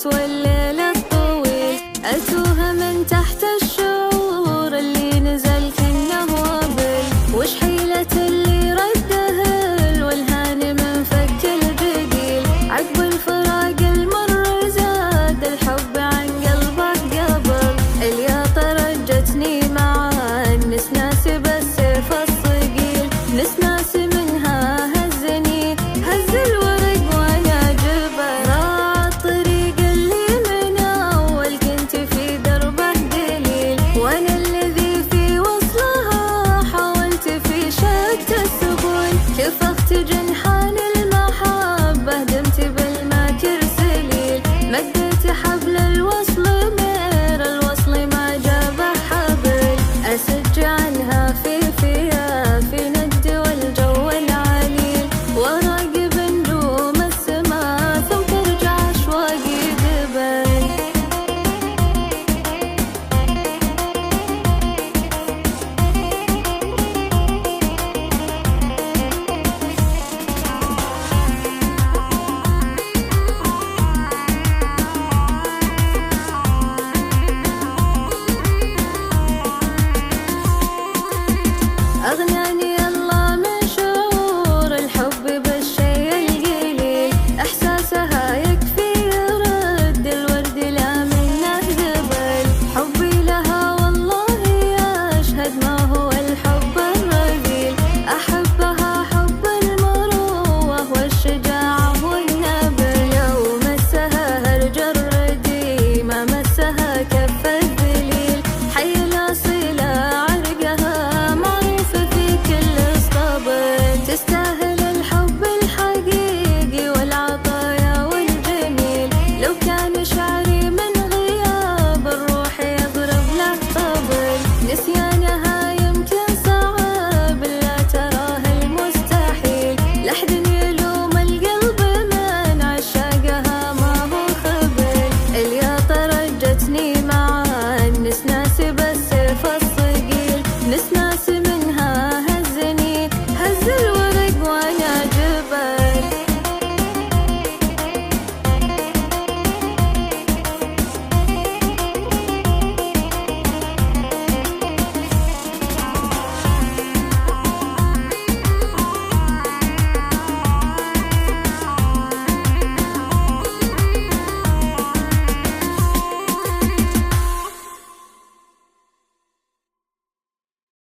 الناس والليل الطويل، أتوه من تحت الشعور اللي نزل كنه وابل، وش حيلة اللي رده والهاني من فك البديل، عقب الفراق المر زاد الحب عن قلبك قبل، الياطة رجتني معاه النسناس بالسيف الصقيل، نسناس منها هزني هز الورق وانا جبل، راع الطريق اللي من اول كنت في دربه دليل، وانا الذي في وصلها حاولت في شتى السبل، كفخت جنحان المحبة دمت بالماكر سليل، مديت حبل الوصل مير الوصل ما جابه حبل، أسج عنها في ند والجو العليل، وراقب نجوم السما ثم ترجع أشواقي قبل. أغناني الله من شعور الحب بالشي القليل، إحساسها يكفي يرد الورد لا منه ذبل، حبي لها والله أشهد ما هو الحب الرذيل، أحبها حب المروة والشجاعة والنبل، لو مسها هرج الردي ما مسها كف الذليل، حي الأصيلة عرقها معروفة في كل اسطبل، تستاهل الحب الحقيقي والعطايا والجميل، لو كان